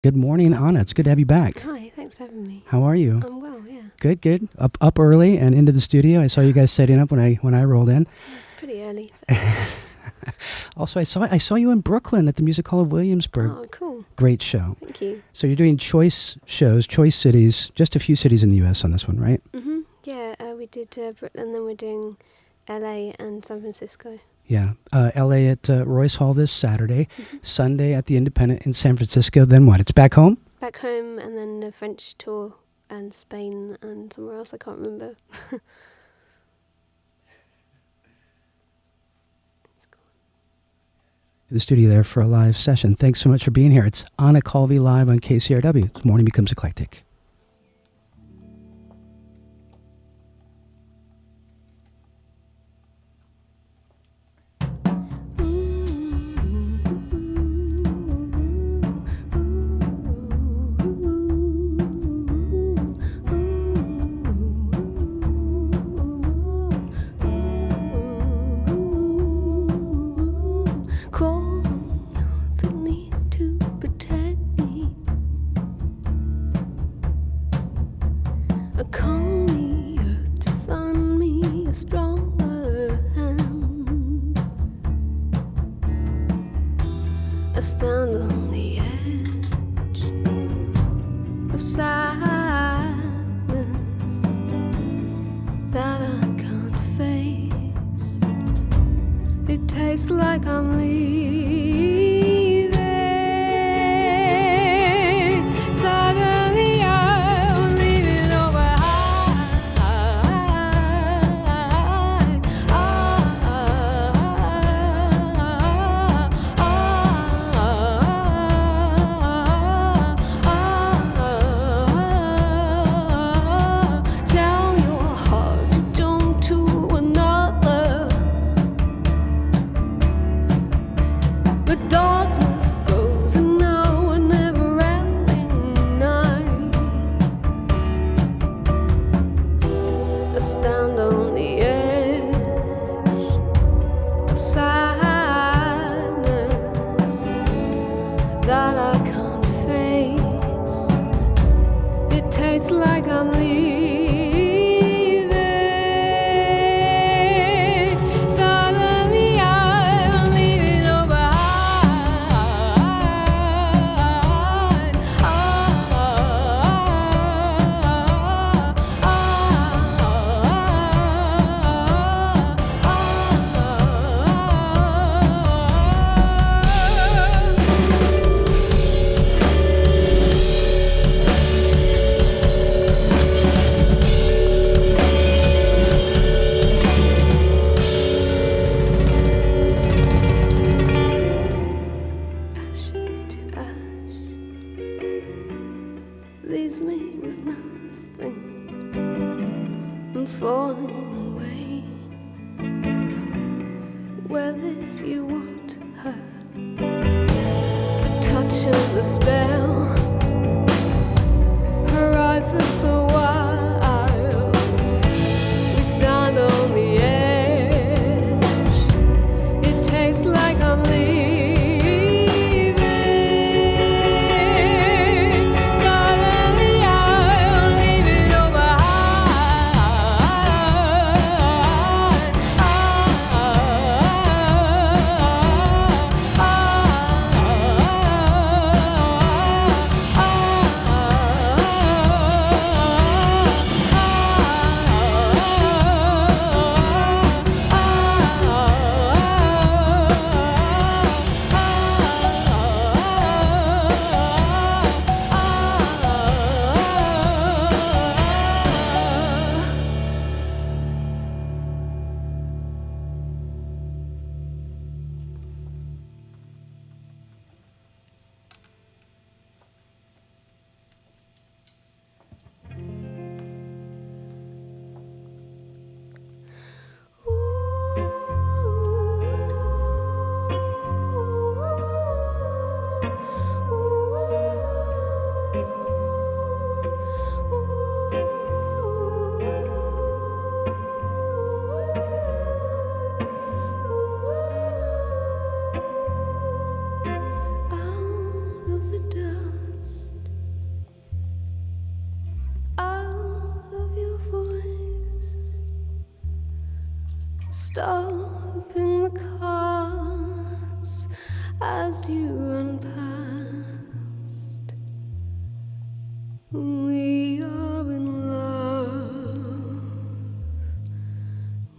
Good morning, Anna. It's good to have you back. Hi, thanks for having me. How are you? I'm well, yeah. Good. Up early and into the studio. I saw you guys setting up when I rolled in. It's pretty early. Also, I saw you in Brooklyn at the Music Hall of Williamsburg. Oh, cool. Great show. Thank you. So you're doing choice shows, choice cities, just a few cities in the U.S. on this one, right? Mm-hmm. Yeah, we did Brooklyn, then we're doing LA and San Francisco. Yeah. L.A. at Royce Hall this Saturday, Mm-hmm. Sunday at the Independent in San Francisco. Then what? It's back home? Back home, and then a French tour, and Spain, and somewhere else I can't remember. The studio there for a live session. Thanks so much for being here. It's Anna Calvi live on KCRW. This morning becomes eclectic. I stand on the edge of sadness that I can't face. It tastes like I'm leaving. Suddenly I'm leaving all behind. Tell your heart to jump to another, but darkness goes and now a never-ending night. I stand on the edge of sadness that I can't face. It tastes like I'm leaving. Suddenly I'm leaving all behind. Ashes to ash leaves me with nothing. I'm falling away. Well, if you want her, the touch of the spell, her eyes are so wild. We stand on the edge. It tastes like I'm leaving. Suddenly I'm leaving all behind. stopping the cars as you run past. We are in love.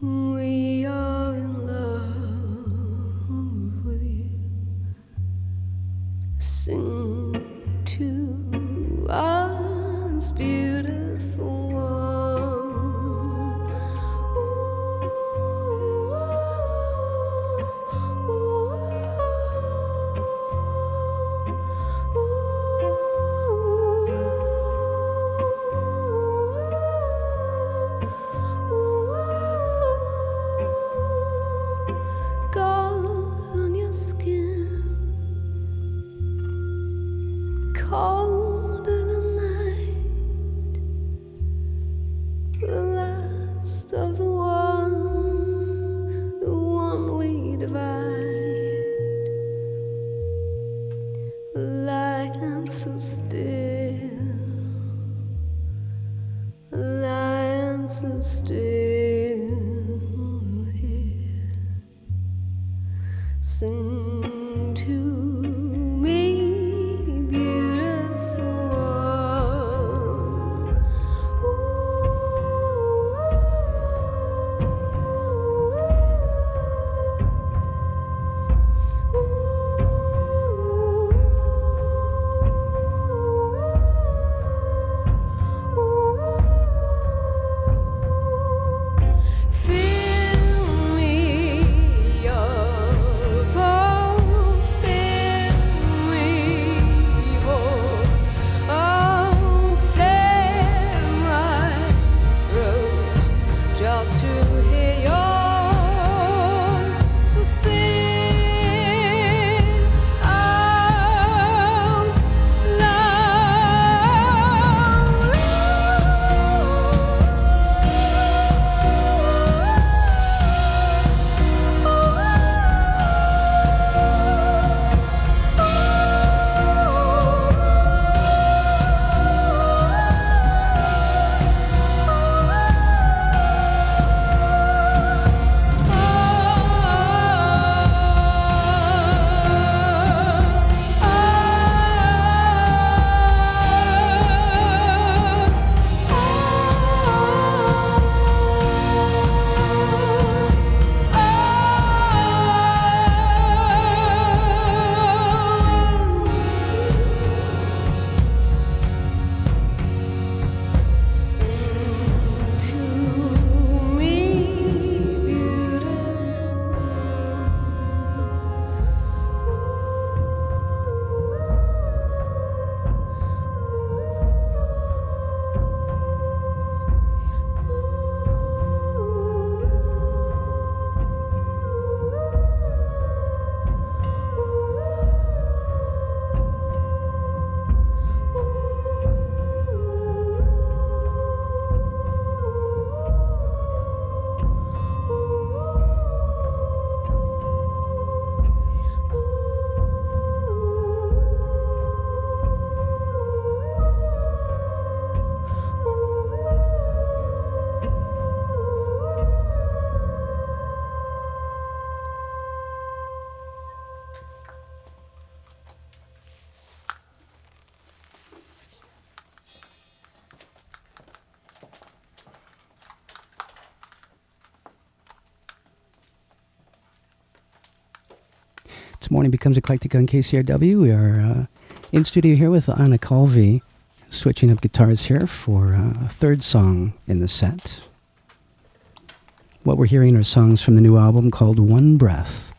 We are in love with you. Sing to us, beautiful one. God on your skin, colder than night, the last of the one we divide. Well, I am so still, well, I am so still here. Sing to me, beautiful one. Fill me up, oh, fill me whole. Oh, tear my throat just to hear yours. So sing out loud. It's Morning Becomes Eclectic on KCRW. We are in studio here with Anna Calvi, switching up guitars here for a third song in the set. What we're hearing are songs from the new album called One Breath.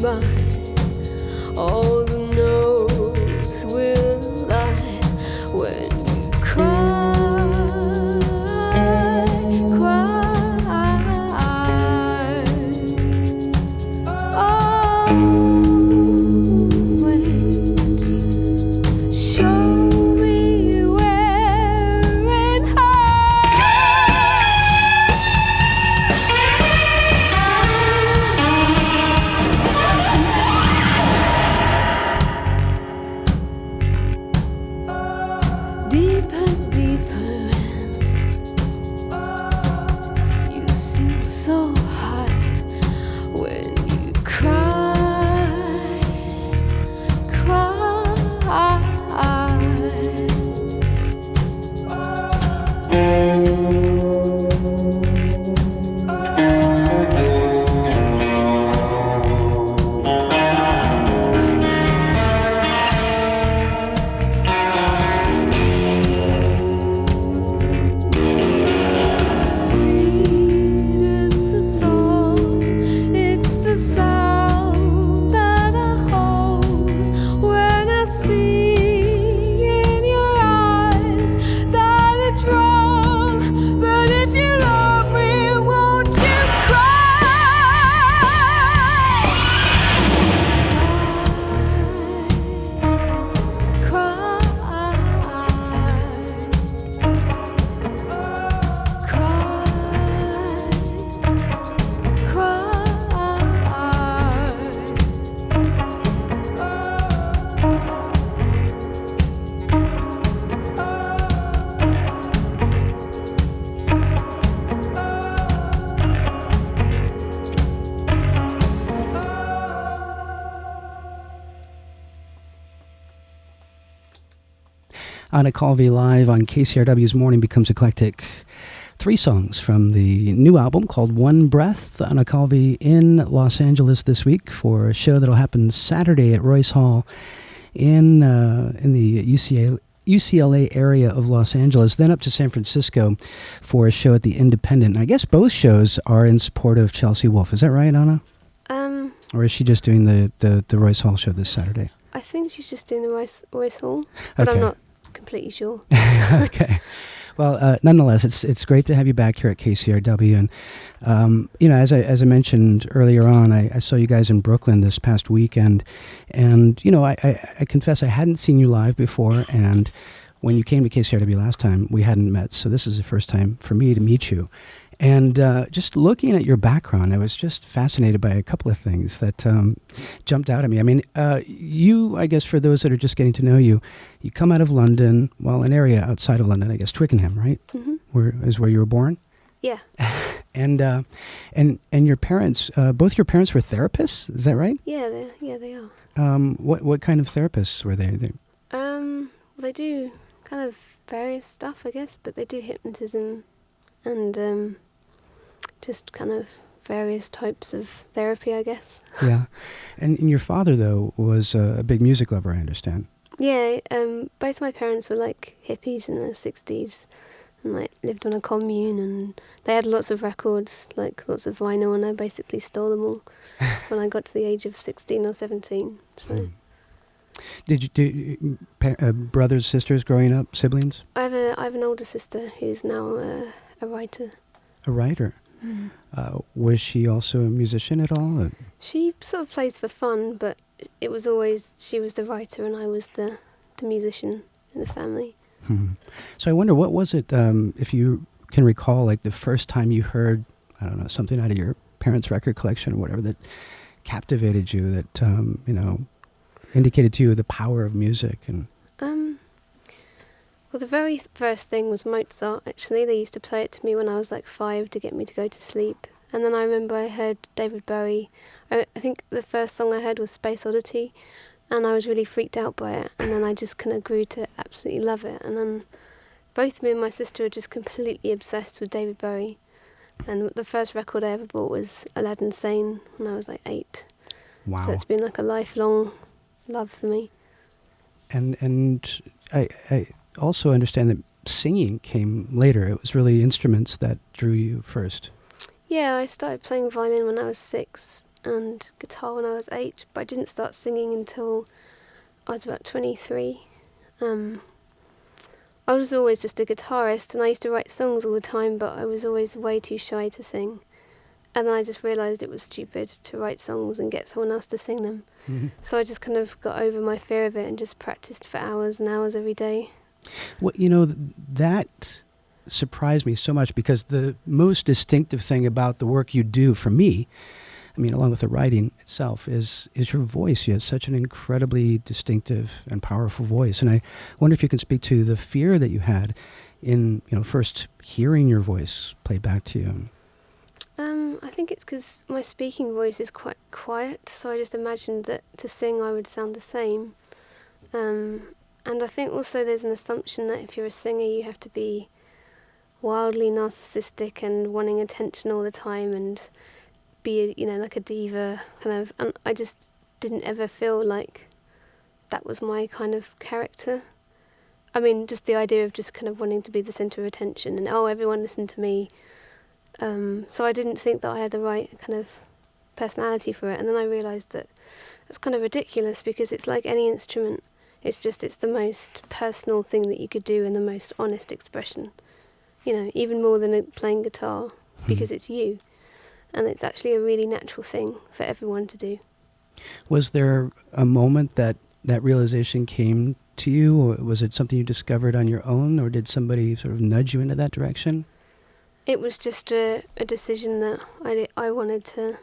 mine. All the notes will lie when you cry, cry. Oh, wait, show me where it hurts. Deeper, deeper in. You seem so high when you cry, cry. Sweet is the song, it's the sound that I hold when I see in your eyes that it's wrong. But if you love me, won't you cry? Anna Calvi live on KCRW's Morning Becomes Eclectic. 3 songs from the new album called One Breath. Anna Calvi in Los Angeles this week for a show that'll happen Saturday at Royce Hall in the UCLA area of Los Angeles, then up to San Francisco for a show at the Independent. I guess both shows are in support of Chelsea Wolfe. Is that right, Anna? Or is she just doing the Royce Hall show this Saturday? I think she's just doing the Royce Hall, but Okay. I'm not completely sure. Okay. Well, nonetheless, it's great to have you back here at KCRW. And, as I mentioned earlier on, I saw you guys in Brooklyn this past weekend. And, I confess I hadn't seen you live before. And when you came to KCRW last time, we hadn't met. So this is the first time for me to meet you. And just looking at your background, I was just fascinated by a couple of things that jumped out at me. I mean, you, I guess, for those that are just getting to know you, you come out of London, well, an area outside of London, I guess, Twickenham, right? Mm-hmm. Where you were born? Yeah. And your parents, both your parents were therapists, is that right? Yeah, they are. What kind of therapists were they? Well, they do kind of various stuff, I guess, but they do hypnotism and just kind of various types of therapy, I guess. Yeah. And your father, though, was a big music lover, I understand. Yeah, both my parents were like hippies in the 60s and like lived on a commune, and they had lots of records, like lots of vinyl, and I basically stole them all when I got to the age of 16 or 17. So. Did you do brothers, sisters growing up, siblings? I have an older sister who's now a writer. A writer? Mm. Was she also a musician at all? She sort of plays for fun, but it was always she was the writer and I was the musician in the family. So I wonder, what was it, if you can recall, like the first time you heard, I don't know, something out of your parents' record collection or whatever that captivated you, that, indicated to you the power of music? And well, the very first thing was Mozart, actually. They used to play it to me when I was like 5 to get me to go to sleep. And then I remember I heard David Bowie. I think the first song I heard was Space Oddity, and I was really freaked out by it. And then I just kind of grew to absolutely love it. And then both me and my sister were just completely obsessed with David Bowie. And the first record I ever bought was Aladdin Sane when I was like 8. wow. So it's been like a lifelong love for me. And I also understand that singing came later. It was really instruments that drew you first. Yeah, I started playing violin when I was 6, and guitar when I was 8, but I didn't start singing until I was about 23. I was always just a guitarist, and I used to write songs all the time, but I was always way too shy to sing. And then I just realised it was stupid to write songs and get someone else to sing them. So I just kind of got over my fear of it and just practiced for hours and hours every day. Well, that surprised me so much, because the most distinctive thing about the work you do, for me, I mean, along with the writing itself, is your voice. You have such an incredibly distinctive and powerful voice. And I wonder if you can speak to the fear that you had in, first hearing your voice played back to you. I think it's because my speaking voice is quite quiet, so I just imagined that to sing I would sound the same. And I think also there's an assumption that if you're a singer you have to be wildly narcissistic and wanting attention all the time and be, like a diva kind of. And I just didn't ever feel like that was my kind of character. I mean, just the idea of just kind of wanting to be the centre of attention and, everyone listen to me. So I didn't think that I had the right kind of personality for it. And then I realised that that's kind of ridiculous, because it's like any instrument. It's the most personal thing that you could do and the most honest expression. Even more than playing guitar, because it's you. And it's actually a really natural thing for everyone to do. Was there a moment that realization came to you, or was it something you discovered on your own, or did somebody sort of nudge you into that direction? It was just a decision that I wanted to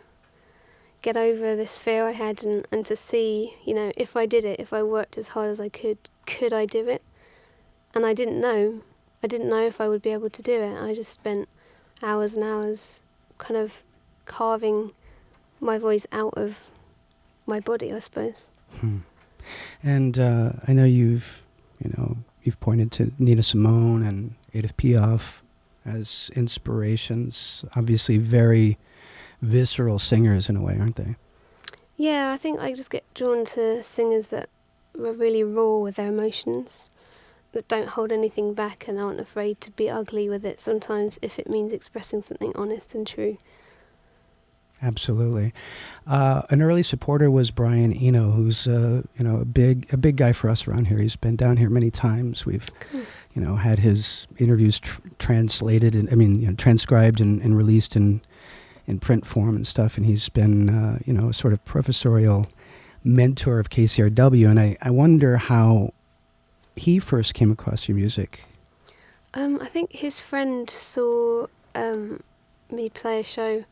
get over this fear I had and to see, if I did it, if I worked as hard as I could I do it? And I didn't know. I didn't know if I would be able to do it. I just spent hours and hours kind of carving my voice out of my body, I suppose. And I know you've pointed to Nina Simone and Edith Piaf as inspirations. Obviously very visceral singers in a way, aren't they? Yeah, I think I just get drawn to singers that are really raw with their emotions, that don't hold anything back and aren't afraid to be ugly with it sometimes if it means expressing something honest and true. Absolutely. An early supporter was Brian Eno, who's a big guy for us around here. He's been down here many times. We've had his interviews transcribed and released in print form and stuff. And he's been a sort of professorial mentor of KCRW. And I wonder how he first came across your music. I think his friend saw me play a show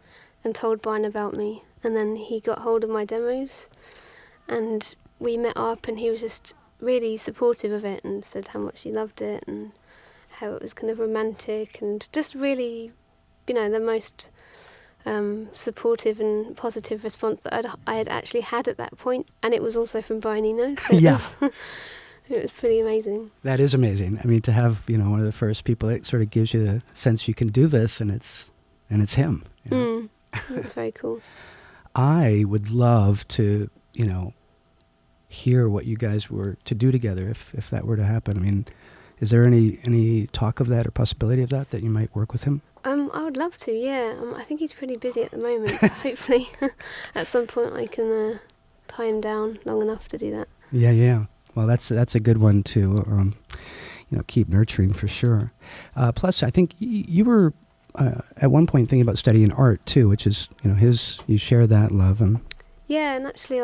and told Brian about me, and then he got hold of my demos and we met up, and he was just really supportive of it and said how much he loved it and how it was kind of romantic and just really, the most supportive and positive response that I had actually had at that point. And it was also from Brian Eno, so it was pretty amazing. That is amazing. I mean, to have, one of the first people, it sort of gives you the sense you can do this, and it's him. It was very cool. I would love to, hear what you guys were to do together if that were to happen. I mean, is there any talk of that or possibility of that you might work with him? I would love to, yeah. I think he's pretty busy at the moment. Hopefully at some point I can tie him down long enough to do that. Yeah. Well, that's a good one to, keep nurturing for sure. Plus, I think you were at one point thinking about studying art too, which is, you share that love. Yeah, and actually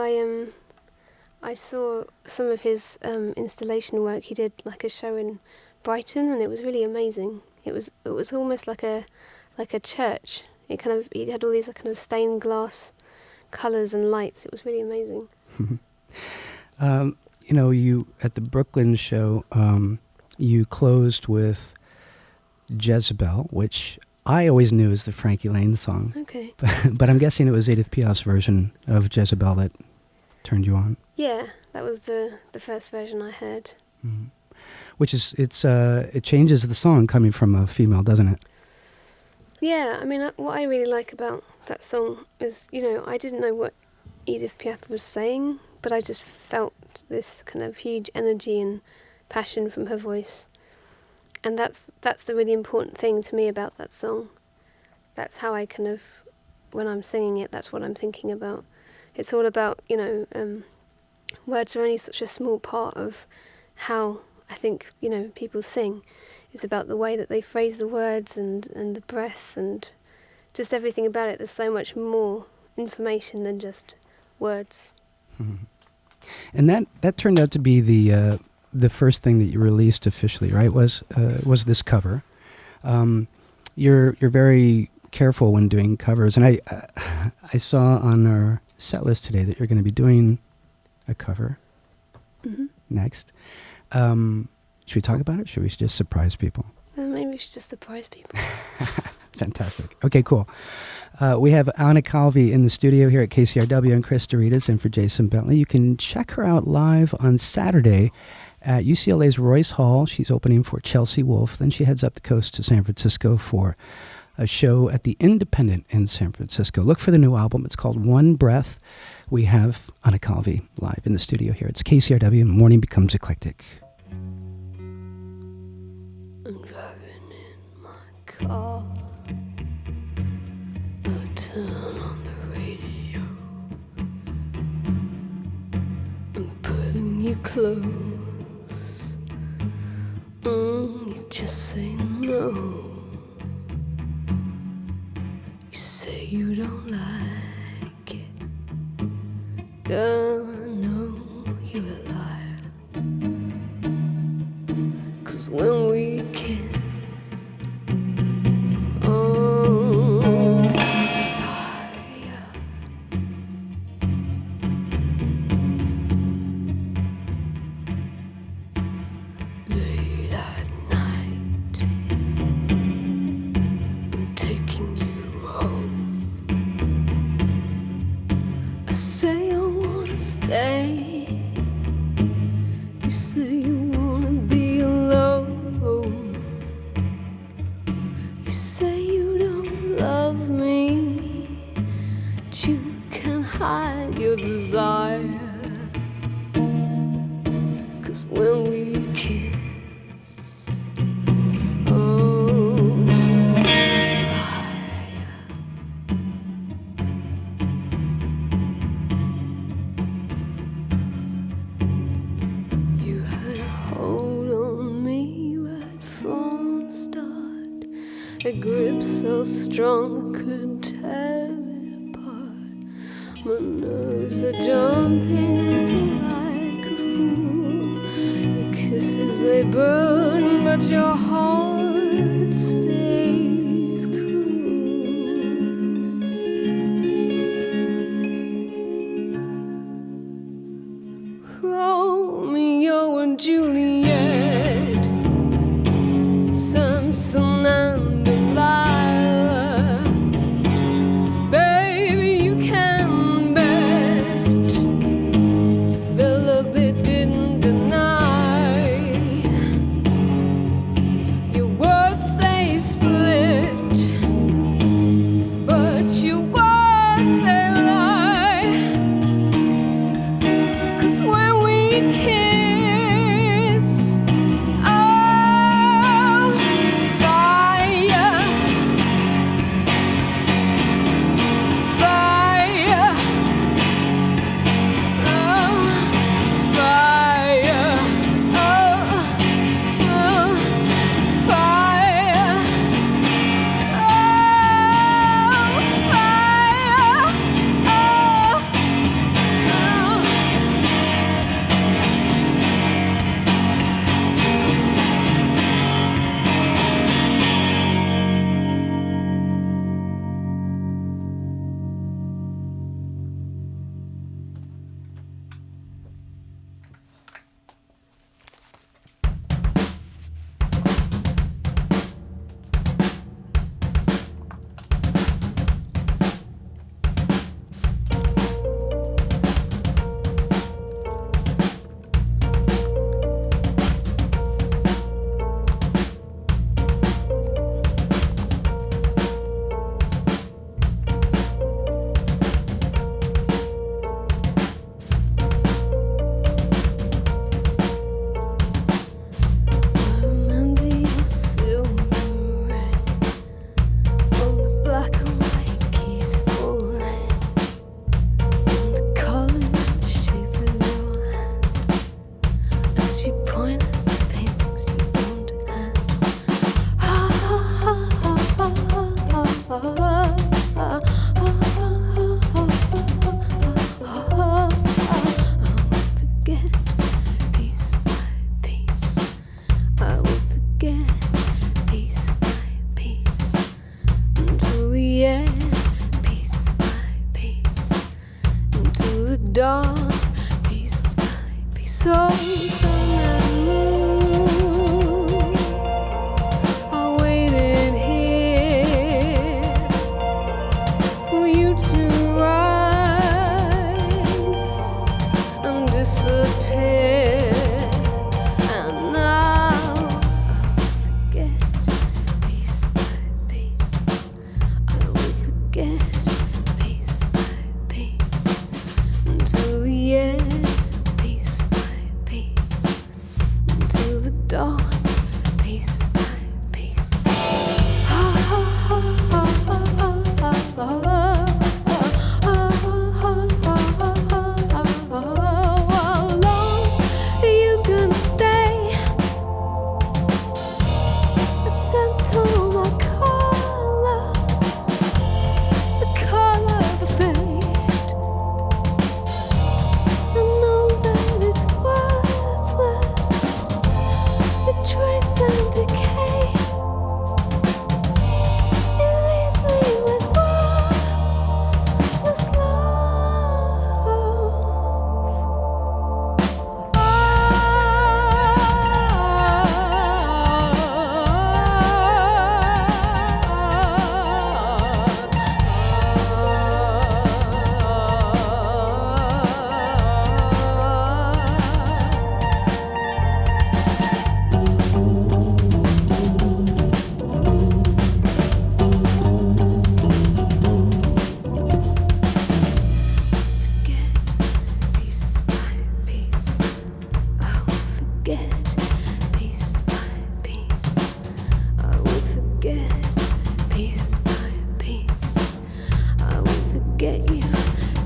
I saw some of his installation work. He did like a show in Brighton, and it was really amazing. It was almost like a church. He had all these kind of stained glass colours and lights. It was really amazing. You at the Brooklyn show, you closed with Jezebel, which I always knew as the Frankie Lane song. Okay. But I'm guessing it was Edith Piaf's version of Jezebel that turned you on. Yeah, that was the first version I heard. Mm. Which is, it changes the song coming from a female, doesn't it? Yeah, I mean, what I really like about that song is, I didn't know what Edith Piaf was saying, but I just felt this kind of huge energy and passion from her voice. And that's the really important thing to me about that song. That's how I kind of when I'm singing it, that's what I'm thinking about. It's all about, words are only such a small part of how I think, people sing. It's about the way that they phrase the words and the breath and just everything about it. There's so much more information than just words. Mm-hmm. And that turned out to be the first thing that you released officially, right? Was this cover? You're very careful when doing covers, and I saw on our set list today that you're going to be doing a cover next. Should we talk about it? Should we just surprise people? Maybe we should just surprise people. Fantastic. Okay, cool. We have Anna Calvi in the studio here at KCRW and Chris Doritas and for Jason Bentley. You can check her out live on Saturday at UCLA's Royce Hall. She's opening for Chelsea Wolfe. Then she heads up the coast to San Francisco for a show at the Independent in San Francisco. Look for the new album. It's called One Breath. We have Anna Calvi live in the studio here. It's KCRW. Morning Becomes Eclectic. I'm driving in my car. I turn on the radio. I'm putting you close. You just say no. You say you don't like it. Girl, I know you're a liar. 'Cause when we kiss, oh, fire. Late at night, I'm taking you home. I say I wanna stay. You say you wanna be alone. You say you don't love me, but you can't hide your desire. 'Cause when we kiss, oh, fire. You had a hold on me right from the start, a grip so strong I couldn't tear it apart. My nerves are jumping like a fool. Your kisses they burn, but your heart stays cruel. Romeo and Juliet, Samson and Delilah. Baby, you can bet dawn, piece by piece, so sun and moon. I waited here for you to rise and disappear, and now I'll forget piece by piece. I will forget piece by piece until the end, piece by piece, until the dawn, piece by piece. How long you can stay? Scent on my collar, the color of the fate. I know that it's worthless, betrays and decay. It leaves me with wordless forget piece by piece. I will forget piece by piece. I will forget you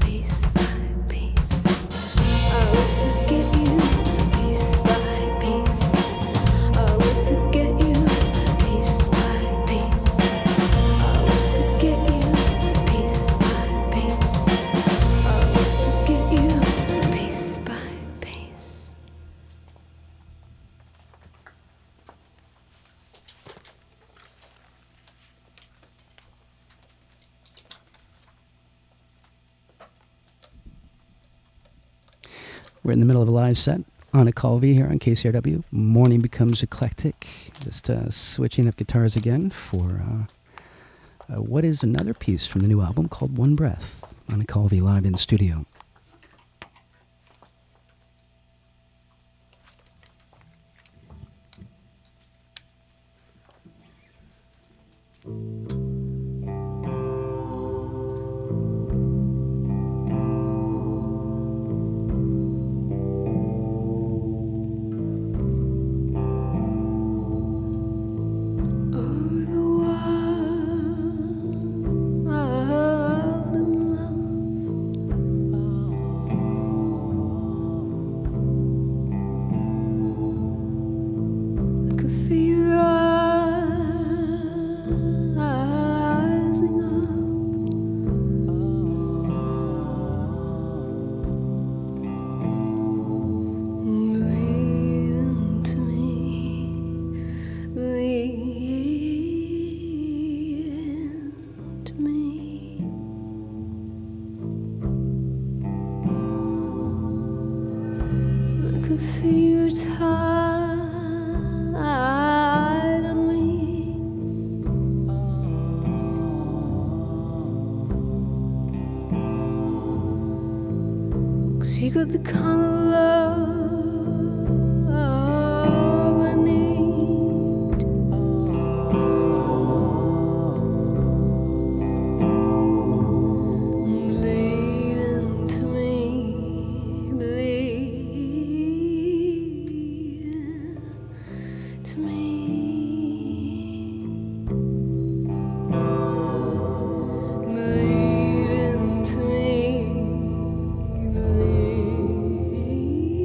piece by piece. I will forget you piece by piece. I will forget you piece by piece. I will forget you piece by piece. I will forget you piece by piece. We're in the middle of a live set. Anna Calvi here on KCRW. Morning becomes eclectic. Just switching up guitars again for what is another piece from the new album called One Breath. Anna Calvi live in studio. Feel tired on me. 'Cause you got the kind of love I need. Lean into me, bleed to me. Bleed into me, bleed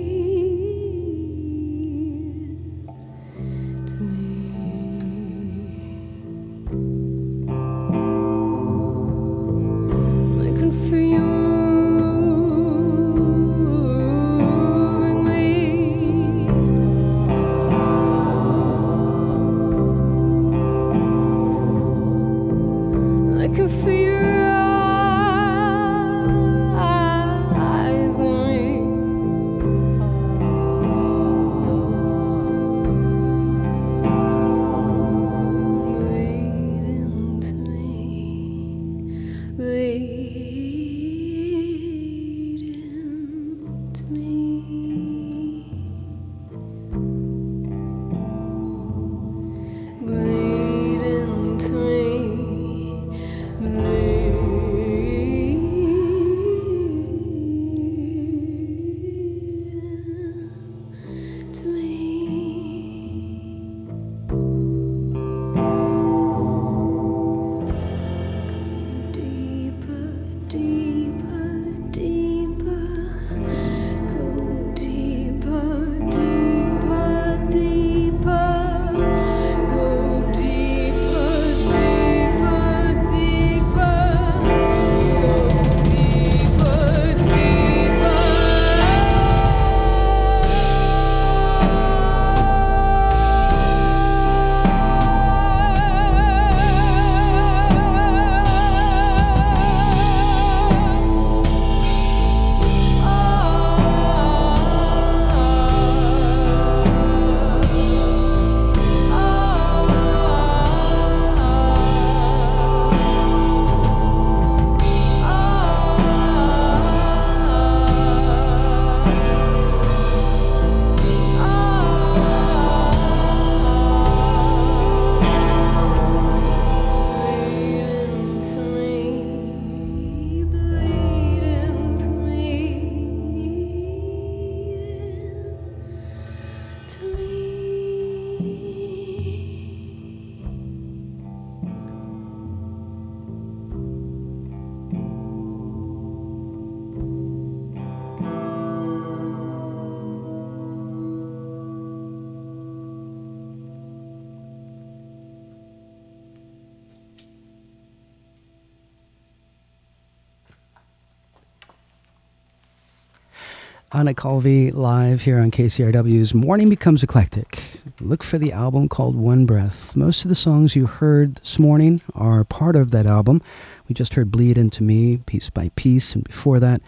Anna Calvi live here on KCRW's Morning Becomes Eclectic. Look for the album called One Breath. Most of the songs you heard this morning are part of that album. We just heard Bleed Into Me, Piece by Piece, and before that,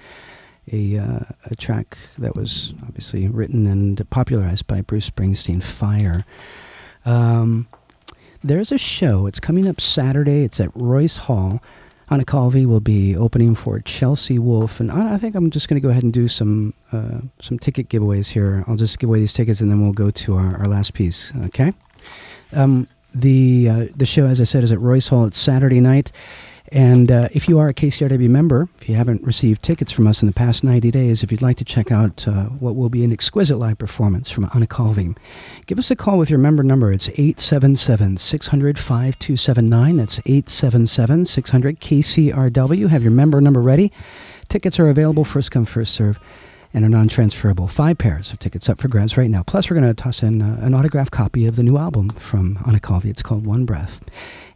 a track that was obviously written and popularized by Bruce Springsteen, Fire. There's a show. It's coming up Saturday. It's at Royce Hall. Anna Calvi will be opening for Chelsea Wolfe, and I think I'm just going to go ahead and do some ticket giveaways here. I'll just give away these tickets, and then we'll go to our last piece. Okay. The show, as I said, is at Royce Hall. It's Saturday night. And if you are a KCRW member, if you haven't received tickets from us in the past 90 days, if you'd like to check out what will be an exquisite live performance from Anna Calvi, give us a call with your member number. It's 877-600-5279. That's 877-600-KCRW. Have your member number ready. Tickets are available, first come, first serve, and are non-transferable. 5 pairs of tickets up for grabs right now. Plus, we're going to toss in an autographed copy of the new album from Anna Calvi. It's called One Breath.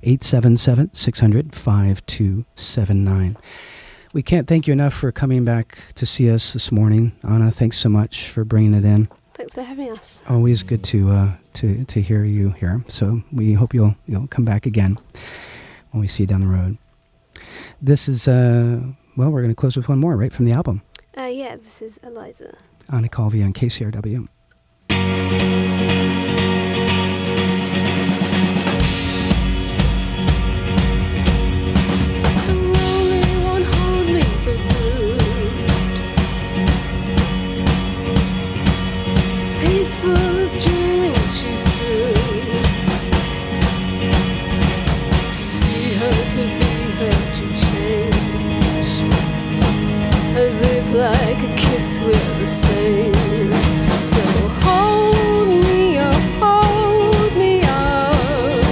877-600-5279. We can't thank you enough for coming back to see us this morning. Anna, thanks so much for bringing it in. Thanks for having us. Always good to hear you here. So we hope you'll come back again when we see you down the road. This is, we're going to close with one more, right, from the album. Yeah, this is Eliza. Anna Calvi on KCRW. Peaceful as dreaming she stood. To see her, to be her, to change. As if like a kiss we're the same. So hold me up, hold me up.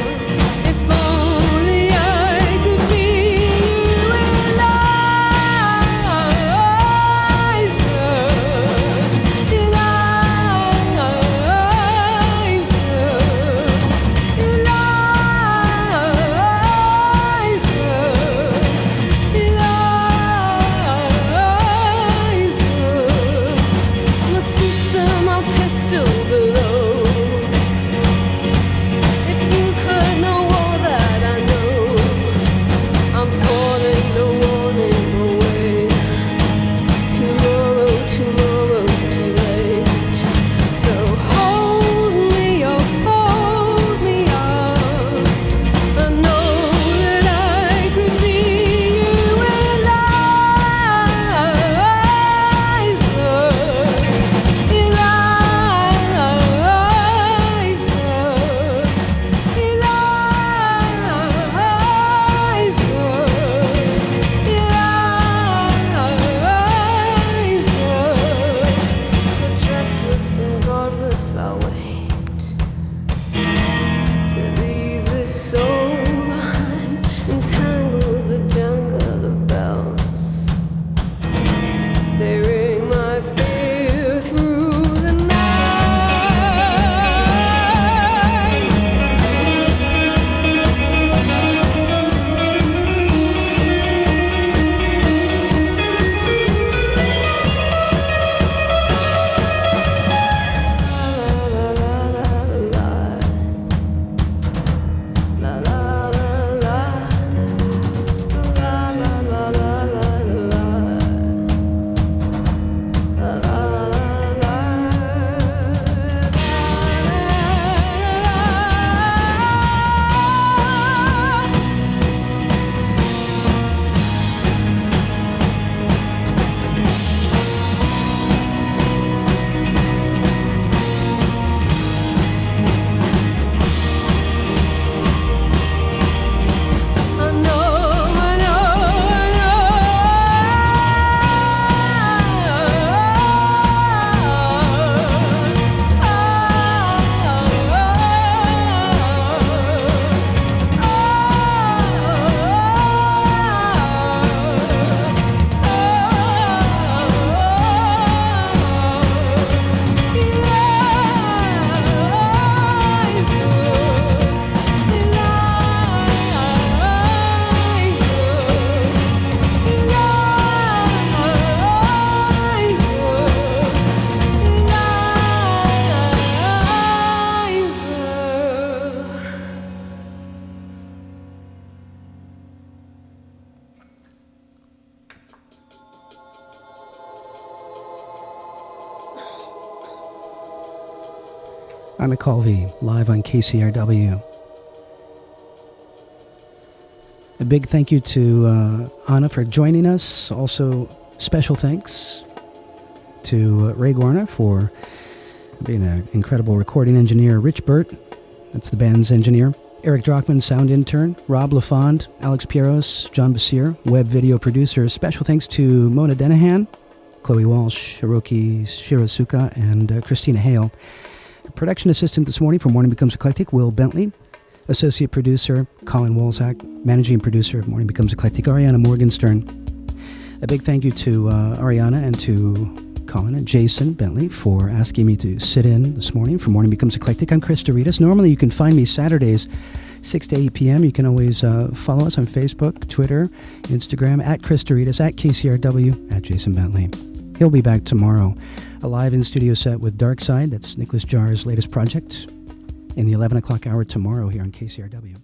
If only I could be my sister, my pistol. Anna Calvi, live on KCRW. A big thank you to Anna for joining us. Also, special thanks to Ray Guarna for being an incredible recording engineer. Rich Burt, that's the band's engineer. Eric Drockman, sound intern. Rob LaFond, Alex Pieros, John Basir, web video producer. Special thanks to Mona Denahan, Chloe Walsh, Hiroki Shirasuka, and Christina Hale. Production assistant this morning for Morning Becomes Eclectic, Will Bentley. Associate producer, Colin Wolzak. Managing producer of Morning Becomes Eclectic, Ariana Morgenstern. A big thank you to Ariana and to Colin and Jason Bentley for asking me to sit in this morning for Morning Becomes Eclectic. I'm Chris Doritas. Normally you can find me Saturdays 6 to 8 p.m. You can always follow us on Facebook, Twitter, Instagram, at Chris Doritas, at KCRW, at Jason Bentley. He'll be back tomorrow. A live in-studio set with Dark Side. That's Nicholas Jar's latest project in the 11 o'clock hour tomorrow here on KCRW.